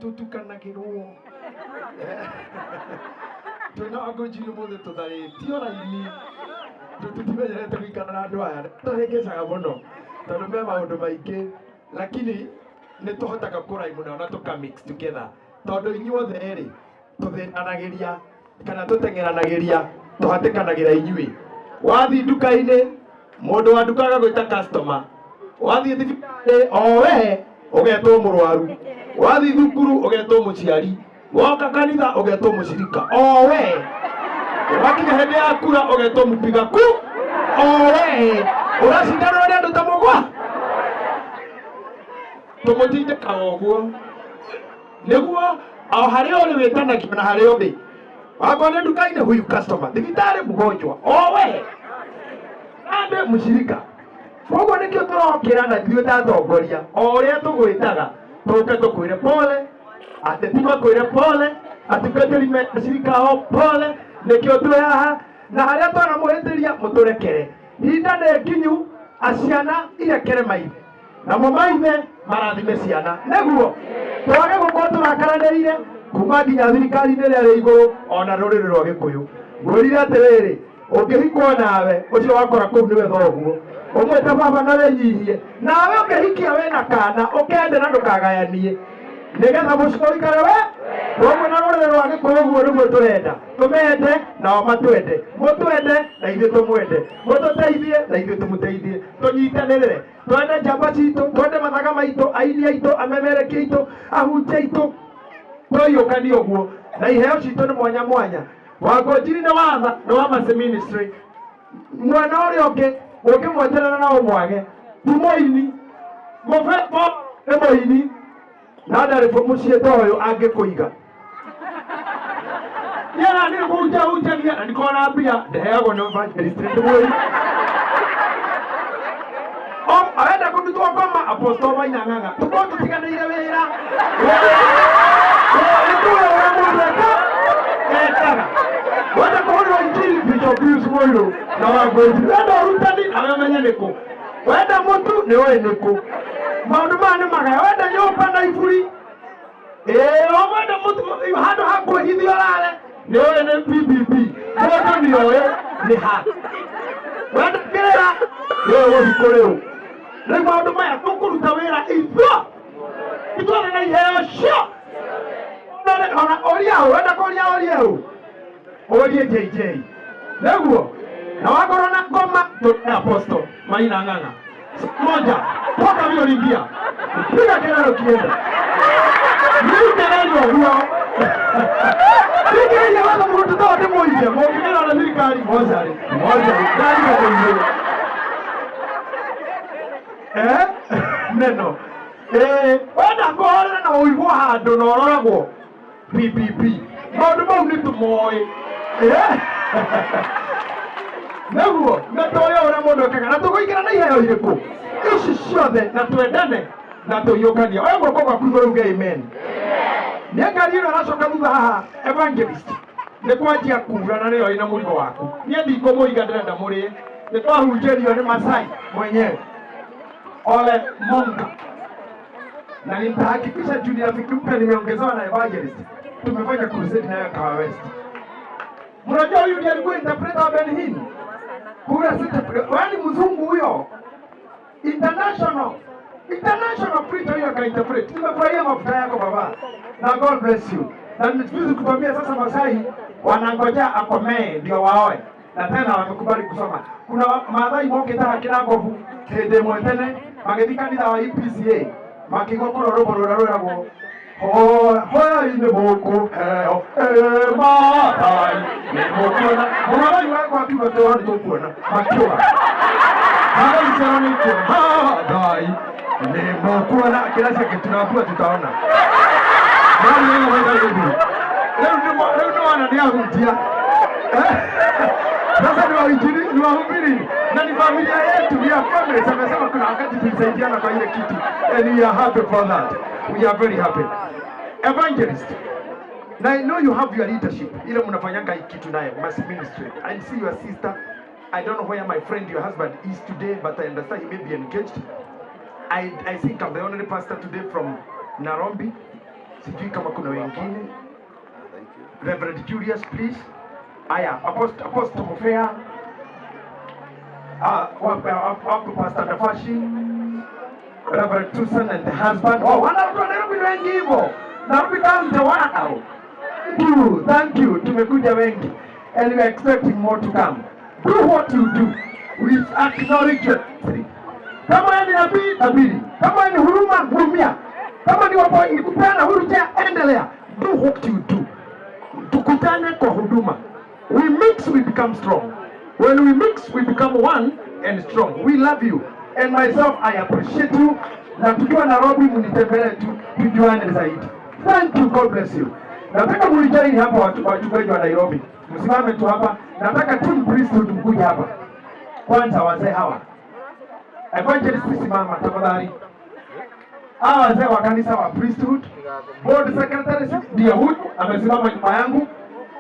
tutukanagirwo twina agojiri mothe tutharitio raini tutimenyerete guikara na andu aya tuhingicaga muno tondu me maundu maingi lakini ni tuhotaga kurai muno na tukamix together tondu inyuothe ri tuthinanagiria kana tutengeranagiria tuhatikanagira inyui wathi nduka-ini mundu wa nduka agagwita customer wathi thibitari o we ugetwo murwaru wathi thukuru ugetwo muciari woka kanitha ugetwo mucirika o we wakinya hindi ya kura ugetwo mupigaku o we uracindanwo ni andu ta mugwa tumutindikaga uguo niguo o haria uri witanagio na haria uri wakona nduka-ini huyu customer thibitari mgonjwa o we ande mucirika koguo nikio turokirana ithuĩ ta atongoria o ũrĩa tũgwĩtaga tũke tũkwĩre pole ateti makwĩre pole atungatĩri mecirika o pole nikio twĩ haha na harĩa twanamũhĩtĩria mũtũrekere ihinda nĩ nginyu aciana irekere maithe namo maithe marathime ciana nĩguo twage gũkorwo tũrakaranĩire kuma nginya thirikari-inĩ ĩrĩa ĩrĩ igũrũ ona rũrĩrĩ rwa Gĩkũyũ ngwĩrire atĩrĩrĩ ũngĩhikwo nawe ũcio wakora kũu nĩwe thoguo umwĩte baba na wĩnyihie nawe ũngĩhikia wĩna kana ũkende na ndũkagayanie nĩgetha mũciĩ ũikare we ũguo na rũrĩrĩ rwa Gĩkũyũ ũguo nĩguo tũrenda tũmende nao matwende mũtwende na ithuĩ tũmwende mũtũteithie na ithuĩ tũmũteithie tũnyitanĩrĩre twende njamba citũ twende mathaga maitũ aini aitũ amemerekia aitũ ahunjia aitũ tũiyũkanie ũguo na iheo citũ nĩ mwanya mwanya Wangojiri nĩ watha nĩ wa Mercy Ministry mwena ũrĩa ũngĩ ũngĩmweterera na ũmwage ti mũini mũbebo nĩ mũini na ndarĩ mũciĩ ta ũyũ angĩkũiga yena nĩ kũhunjagia na ndikona mbia ndeheagwo nĩ evangelist ndĩmwĩri arenda kũndutwo ngoma Apostle Maina Ng'ang'a tũkorwo tũtiganĩire wĩra ithuĩ ũrĩa mũndũ ekaga wenda kũhũrĩrwo injiri Bishop Pius Mũirũ na Wangojiri wenda ũrutani nawe ũmenye nĩkũ wenda mũtu nĩ ũĩ nĩkũ maũndũ maya nĩ magaya wenda nyũmba na iburi wenda mũtu handũ ha kwĩhithia ũrare nĩ ũĩ nĩ PPP mũndũ nĩ ũĩ nĩ ha wenda kĩra nĩ ũĩ gũthikũ rĩu rĩu maũndũ maya tũkũruta wĩra ithuothe na iheo cio ona ũria hũ wenda kũria ũrie hũ ũrie JJ nĩguo na wakorwo na ngoma tũrĩ Apostle Maina Ng'ang'a moja toka violingia piga kelele kienda ni kelele huo piga ile wala mtu tote moja mwingine ana serikali moja ndani ya hiyo neno wenda kuhorera na uigwa handu na ororagwo PPP maundu mau ni tumoe nĩguo na tũrĩa ũrĩa mũndũ ekaga na tũgũikara na iheo irĩkũ ici ciothe na twendane na tũiyũkanie oya guoko gwaku igũrũ uge amen nĩ ngari ĩno aracoka thutha haha evangelist nĩ kwanjia kuura na nĩyo ĩna mũrigo waku niĩ ndikũmũiga ndĩrenda mũrĩe nĩ twahunjĩrio nĩ Masai mwenyewe Ole Monga na nitahakikisha juu ya mpya nimeongezewa na evangelist tumefanya crusade nayo Kawa West. Mnajua huyu ndiye alikuwa interpreter wa Ben Hinn kura sita wani mzungu huyo international preacher huyo akainterpret. Nimefurahia mafuta yako baba na God bless you. Na nimejuzi kukwambia sasa Masai wanangojea akomee ndio waoe na tena wamekubali kusoma. Kuna madhai moke ta kila ngovu hede mwetene magethika ni wa EPCA makigokoro robo roragwo hoya ine boko madai ni boko na madai wako akiwa tewani tokuona makiwa madai sana ni madai ni boko na kila siku tunapua tutaona nani ndio madai hivi leo ndio ananiahutia sasa ni wahubiri na ni familia yetu ya family. Samesema kuna wakati tulisaidiana kwa ile kitu and we are happy for that. We are very happy. Evangelist, now I know you have your leadership. Ile mnafanyanga kitu naye Mercy Ministry. I see your sister. I don't know where my friend, your husband, is today, but I understand he may be engaged. I think I'm the only pastor today from Nairobi. Sijui kama kuna wengine. Reverend Julius, please. Aya, Apostle Mofea. Pastor Dafashi. Reverend Tucson and the husband. Oh, watu wa Nairobi wengi hivyo. Nairobi County wow. Thank you. Tumekuja wengi. And we are expecting more to come. Do what you do. We acknowledge it. Kama ni nabii, nabiri. Kama ni huruma, hurumia. Kama ni kupeana huruma, endelea. Do what you do. Tukutane kwa huduma. We mix, we become strong. When we mix, we become one and strong. We love you. And myself, I appreciate you. Na tukiwa Nairobi, mnitembelee tu, tujuane zaidi. Thank you, God bless you. Nataka mulijoin hapa wachungaji wa Nairobi. Msimame tu hapa. Nataka team priesthood mkuje hapa. Kwanza wazee hawa. Evangelist simama tafadhali. Hawa wazee wa kanisa wa priesthood. Board secretary ndio huyu amesimama nyuma yangu.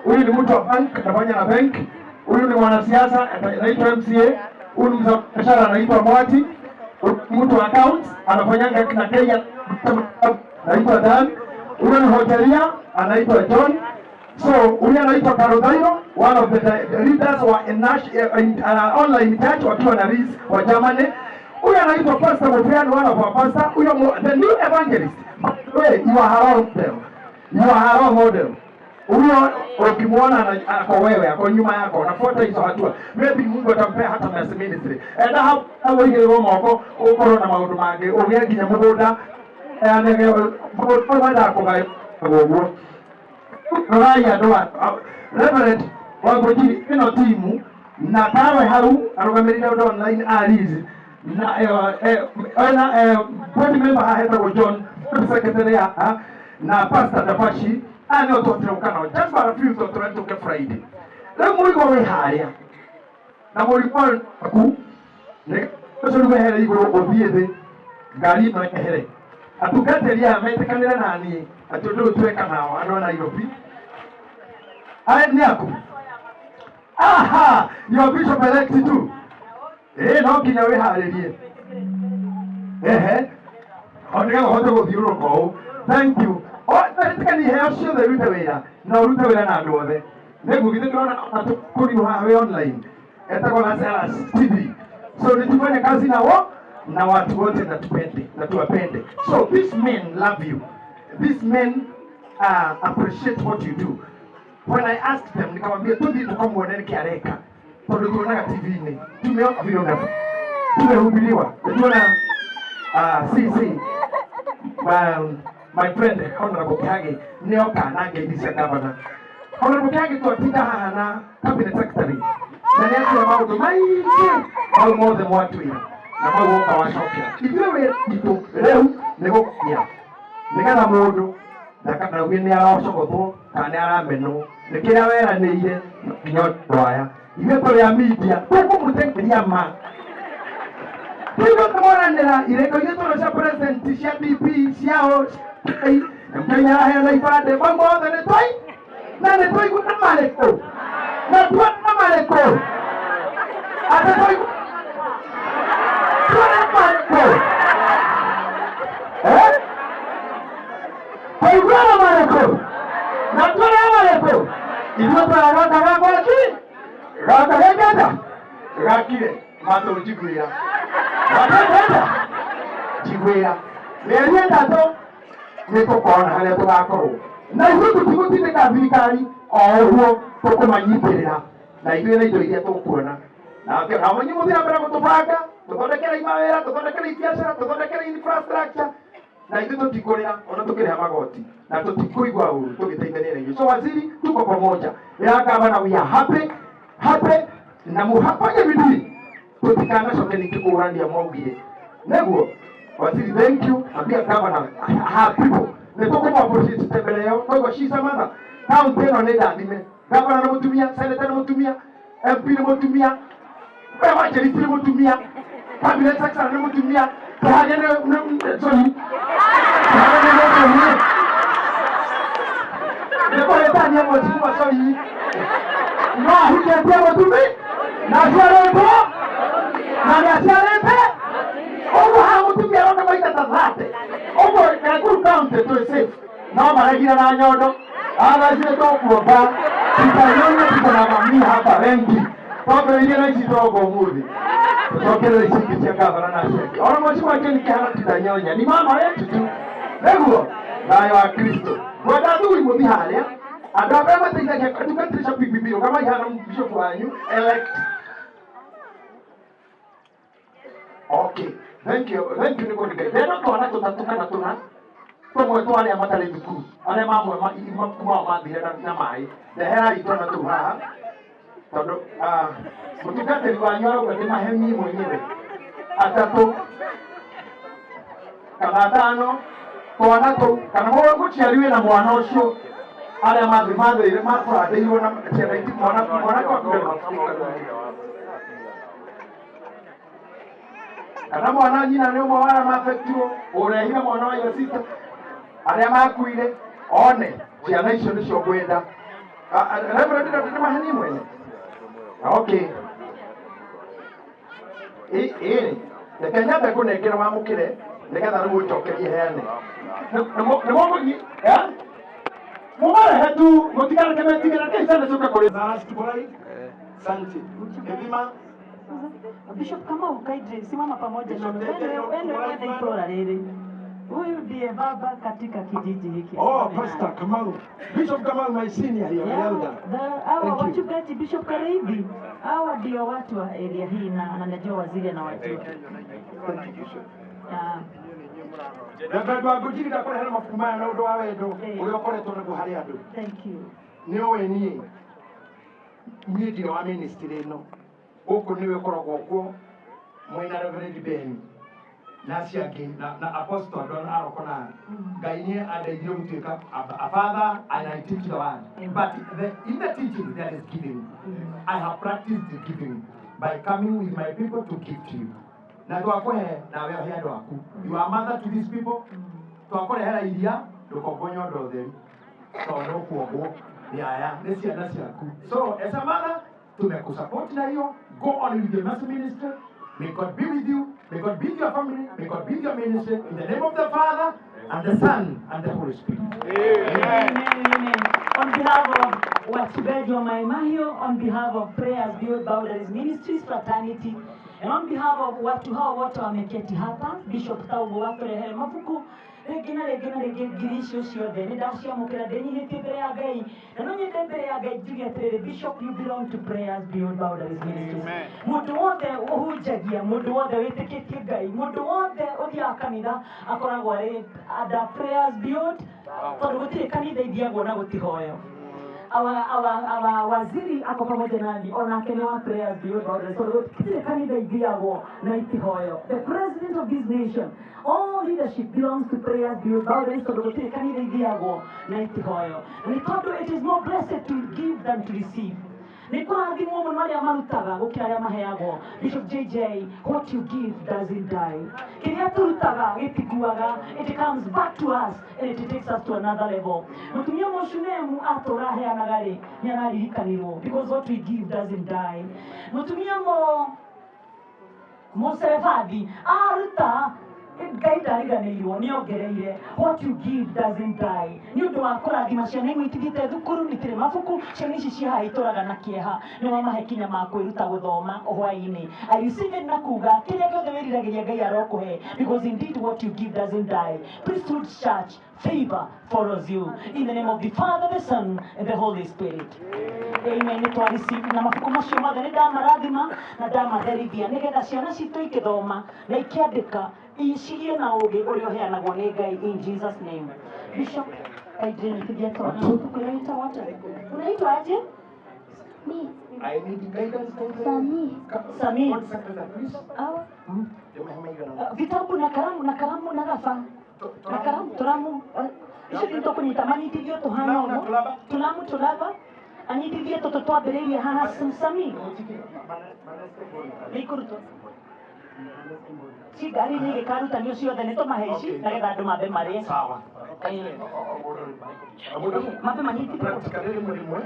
Huyu ni mtu wa bank, anafanya na bank. Huyu ni mwanasiasa anaitwa MCA. Huyu ni mfanyabiashara anaitwa Mwati. Mtu wa accounts anafanyanga na Kenya anaitwa Dan. Huyu ni hotelia anaitwa John. So huyu anaitwa Caroline, one of the leaders wa online church wakiwa na Riz wa Germany. Huyu anaitwa Pastor Mofean, one of our pastor. Huyu the new evangelist. Hey, you are our model. You are our model. Huyo ukimwona ako wewe, ako nyuma yako, unafuata hizo hatua. Maybe Mungu atampea hata mass ministry. Enda hapo ile moko ukoro na maundu mange, ugia ginya mugoda. Anege mugoda ndako ga gogo. Raya doa. Reverend wangoji ino timu na tawe hau arugamirira ndo online alizi. Na board member hahetagwo John, secretary na Pastor Dafashi. Ani ototre ukana just for a few to to Friday. Na muri go we haria. Na muri kwa aku ne so ruga here iguru obiethe ngari no ehere. Atugateria ametekanira nani atodo tweka nao ano na Nairobi. Ai ni aku. Aha, your bishop elect too. No kinya we haririe. Onega hoto go thiuro ko. Thank you. Oh, nataka ni heo sio the route wera. Na route wera na andu othe. Nego githe ndona atukuri hawe online. Etako na Sala TV. So nitufanye kazi nao na watu wote na tuwapende. So these men love you. These men appreciate what you do. When I asked them, nikamwambia tuthi tukamwoneni kiareka. Tondu tuonaga TV ni. Tumeona video na tumehubiriwa. Tunaona CC my friend Honorable Kage Neoka nange DC Governor. Honorable Kage tuatinda haha na cabinet secretary. Na niatia maundu maingi au more than what we na kwa woka washokera. Itwewe itu leo negokia. Nigana mundu na wini aracogotwo kana arameno. Nikira wera niire nyotwaya. Ithe tuli ya media tukumutengeria ma. Tuko tumoranira ireko yetu na president cia DP ciao Mkenya haya ifade mambo othe ni toi na ni toi kuna maleko na tuwa na maleko ata toi tuwa na maleko toi kuna maleko na tuwa na maleko idio para raka raka aki raka hegada rakire mato jiguira raka jiguira Leria tato niko kona hale tugakoro na hizo tugutindika thirikari ohuo tukumanyiterera na ithuĩ nĩ indo iria tũkuona na wanyi mũthia mbere gũtũbanga tũthondekere imawĩra tũthondekere biacara tũthondekere infrastructure na ithuĩ tũtikũrĩra ona tũkĩrĩha magoti na tũtikũigua ũru tũgĩteithania na ithuĩ. So waziri tuko pamoja ya gavana, we are happy na muhafanye bidii tutikanacoke nikĩkũrania mwaugire neguo. Waziri, thank you. Ambia governor, have people. Nitoko appreciate tembeleo. Kwa hivyo she's a mother. County no nenda adime. Governor na mutumia, senator na mutumia, MP na mutumia, evangelist na mutumia, cabinet secretary na mutumia, kahage na sorry. Niko leta ni mwachimu sorry. No, hukiambia mutumi. Na siarepo. Na siarepo. Ogo ha mutumia wana maita tazate. Ogo na good county to safe. no marejira na nyondo zile tokuopa tutanyonya tuko na mami hapa wengi tobe ile na chitogo mudi tokelo isikitia gavana na sheki ona mheshimiwa Ken Kihara tutanyonya ni mama wetu tu ndio nayo wa Kristo wadadui mudi hale adabe mateja tukatirisha bibibiro kama yana bishop wanyu elect. Okay, thank you niko nikaenda tuana tutatukana tuna kwa mtu wale amatale dukuru ale mambo kuma madhira na mai dehera itona tu ha todo mutukate liwanyoro kwa mahemi mwenyewe atatu kana tano tuana tu kana mwe kuchiariwe na mwana ucio ale madhimado ile mafra de yona tena mwana kwa kana mwana nyina ne mwana mafektio urehira mwana wa Yosita aria makuire one ciana icio nĩ cio ngwenda reverend nĩ maheni mwene. Okay reke nyambe kũnengera wamũkĩre nĩgetha rĩu ũnjokerie heane nĩ mũgũthiĩ mũmarehe tu mũtikareke metigĩra kĩcane coka kũrĩ asante Evima Bishop kama ukaije simama pamoja na wewe iprora lele. Huyu ndiye baba katika kijiji hiki. Oh, Pastor Kamau. Bishop Kamau my senior here, elder. Hawa wachungaji Bishop Karibi. Hawa ndio watu wa area hii na anajua waziri na watu. Thank you, Bishop. Ndio agujirira kore hana mafumaya na undo wa wendo uri okoretwo naguo hari andu. Thank you. Ni owe nie ndio wa ministry no. Huko niwe korogwo kwa mwena Reverend Ben na ciake na apostle Don Arokona Gaine adeithio gutuika a father and I teach the word but in the teaching that is giving I have practiced the giving by coming with my people to give to you na twakwehe na wewe hiando aku you are mother to these people twakorehera iria ndukongonyo ndotheri so no kuogo ni aya ni ciana ciaku so as a mother tumekusupport na hiyo go on with the mass ministry. May God be with you. May God be with your family. May God be with your ministry. In the name of the Father, and the Son, and the Holy Spirit. Amen. Amen. On behalf of wachungaji wa Mai Mahiu, on behalf of Prayers Beyond Boundaries Ministries Fraternity, and on behalf of watu hao wote wameketi hapa, Bishop Taubo Wakerehere Mafuku, regina girisho ciothe nĩ ndaciamũkĩra ndĩnyihĩtie mbere ya Ngai na no nyende mbere ya Ngai njuge atĩrĩrĩ Bishop you belong to Prayers Beyond Boundaries Ministries. Mũndũ wothe ũhunjagia mũndũ wothe wĩtĩkĩtie Ngai mũndũ wothe ũthiaga kanitha akoragwo arĩ under Prayers Beyond tondũ gũtirĩ kanitha ithiagwo na gũtihoyo. Our waziri ako pamoja nani onake ni wa Prayers Beyond Boundaries tondũ gũtirĩ kanitha ithiagwo na itihoyo. The president of this nation, all leadership belongs to Prayers Beyond Boundaries tondũ gũtirĩ kanitha ithiagwo na itihoyo. Nĩ tondũ it is more blessed to give than to receive. Nikurathimwo mũno arĩa marutaga gũkĩra arĩa maheagwo. Bishop JJ, what you give doesn't die. Kĩrĩa tũrutaga gĩtiguaga, it comes back to us and it takes us to another level. Mũtumia Mũshunemu atũra aheanaga rĩ nĩ araririkanirwo because what we give doesn't die. Mũtumia Mũserefathi aruta Ngai ndariganĩirwo nĩ ongereire what you give doesn't die. Nĩ ũndũ wa kũrathima ciana imwe itigĩte thukuru nĩtirĩ mabuku ciana ici ciaha itũraga na kĩeha nĩ wamahe kinya ma kwĩruta gũthoma hwaĩ-inĩ. I receive it na kuga kĩrĩa gĩothe wĩriragĩria Ngai arokũhe because indeed what you give doesn't die. Priesthood Church, favor follows you in the name of the Father, the Son and the Holy Spirit. Amen. Nĩ twareceive na mabuku macio mothe nĩ ndamarathima na ndamatherithia nĩgetha ciana citũ ikĩthoma na ikĩandĩka isigie na ũgĩ ũrĩa ũheanagwo nĩ Ngai in Jesus name. Bishop Aidrinitia twana tukuleita wote. Unaitwa aje? Me. I need guidance. Sami. What secretary, please? Vitabu na karamu na rafa. Na karamu turamu. Icio nĩ tũkũnyita manyitithio tũhana ũguo. Tũlava. Anyitithie tũtũ twambĩrĩirie haha Sami. Nĩikũrutwo. Si gari ni gĩkaruta nĩ ciothe nĩ tũmahe ici nĩgetha andũ mambe marĩe. Sawa. Mambe manyitithio.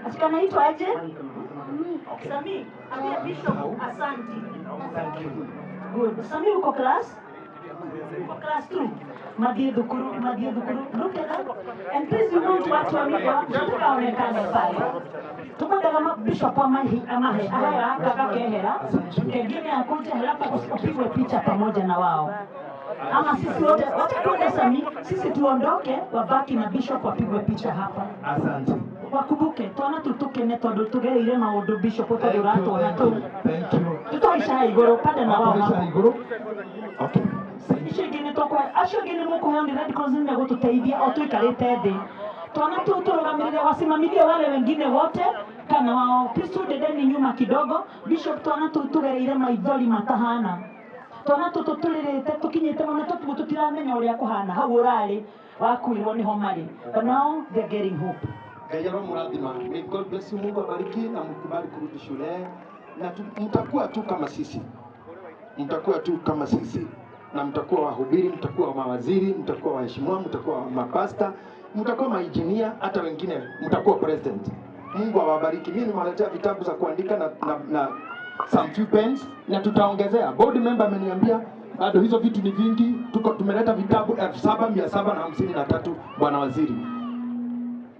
Asikanaitwa aje? Sami. Ambia Bishop asante. Thank you. Good. Sami uko class? Uko class 2. madie dhukuru look at that. And please, you know, watu wa media tukaonekane pale tukwenda kama bishop amahe haya kaka kehera kengine akuje halafu usipigwe picha pamoja na wao, ama sisi wote Sami, sisi tuondoke, wabaki na bishop wapigwe picha hapa. Asante. Wakumbuke twana tutukene tondu tugereire maundu bishop tondu ratwana tu. Thank you. Tutoisha iguru pande na wao. Tutoisha iguru. Okay. Ishigini tokwa ashogini muko hondi Red Cross ndio gututeithia o tuikarite thi. Twana tu turugamirire wasimamilie wale wengine wote kana wao Kristo dedeni nyuma kidogo. Bishop twana tu tugereire maithori matahana. Twana tu tutulirite tukinyite mona tutu tutiramenya uria kuhana hau urari wakuirwo ni homari. But now they're getting hope. Gayaro muradhima. May God bless you, Mungu abariki na mkubali kurudi shule. Na mtakuwa tu kama sisi. Mtakuwa tu kama sisi. Na mtakuwa wahubiri, mtakuwa mawaziri, mtakuwa waheshimiwa, mtakuwa mapasta, mtakuwa mainjinia, hata wengine mtakuwa president. Mungu awabariki. Mimi nimewaletea vitabu za kuandika na some few pens na tutaongezea. Board member ameniambia bado hizo vitu ni vingi. Tumeleta vitabu 7753 bwana waziri.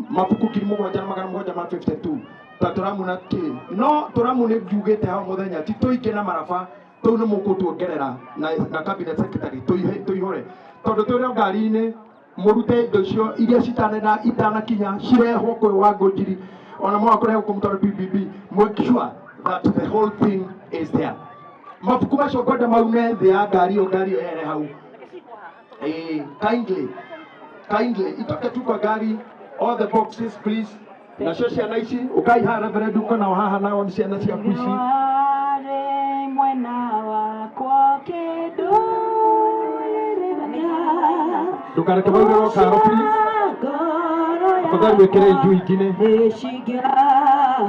Mapuku kilimo moja magana moja 52. Tatoramu na kile. No toramu ne jugete hao muthenya titoike na marafa to no muko tuongerera na cabinet secretary toihore. Tondu turi ngari-ini murute ndocio iria citanena itanakinya cireho kwe wa ngojiri ona mwakoreho kumutara BBB make sure that the whole thing is there. Mapuku macio kwenda maume thĩ ya ngari ere hau. Kindly itoke tu kwa gari. All the boxes, please. Na shosha naishi, ukai ha reverend uko na haha nao ni ciana cia kuishi. Mwena wako kidu. Dukareke wangero karo please. Afadhali wekere juu ingine. Eshiga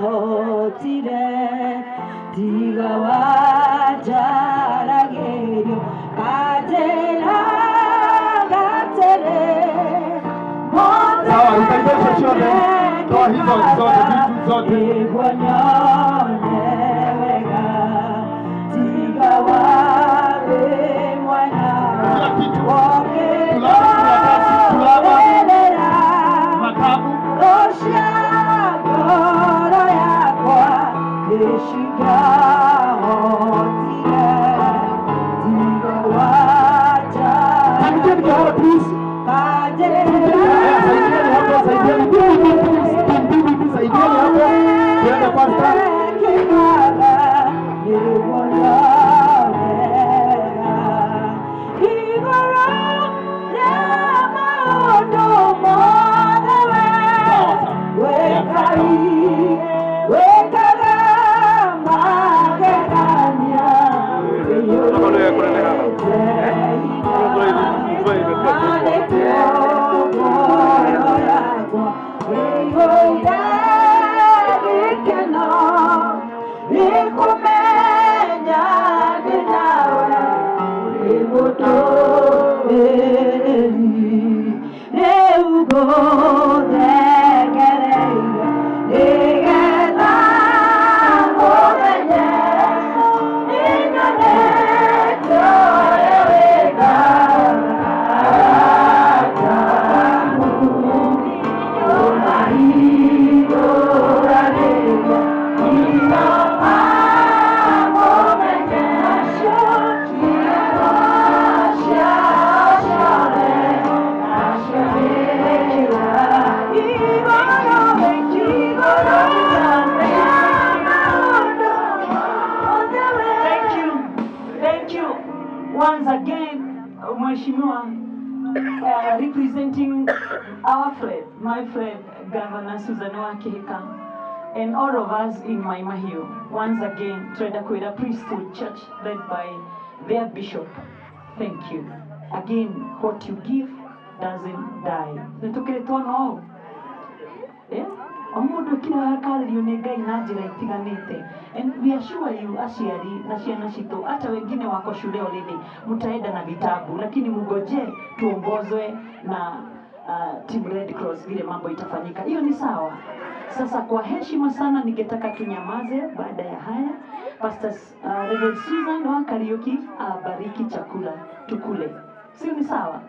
hotire tiga wajaragerio kajera gatere. Sawa, utaendesha shule. Toa hizo zote, vitu zote. Kila kitu. Tulaba. Makabu. Can you get me out, please? Once again, Mheshimiwa, representing our friend, my friend, Governor Susan Wakehika, and all of us in Maimahio, once again, Tredakwira Priesthood Church, led by their bishop. Thank you. Again, what you give doesn't die. Yeah? Omundu kila akario ni Ngai na njira itiganite. And we assure you aciari na ciana citu hata wengine wako shule already mtaenda na vitabu, lakini mgoje tuongozwe na Team Red Cross vile mambo itafanyika. Hiyo ni sawa. Sasa kwa heshima sana ningetaka tunyamaze baada ya haya. Pastor Reverend Susan wa Karaoke abariki chakula tukule. Sio ni sawa?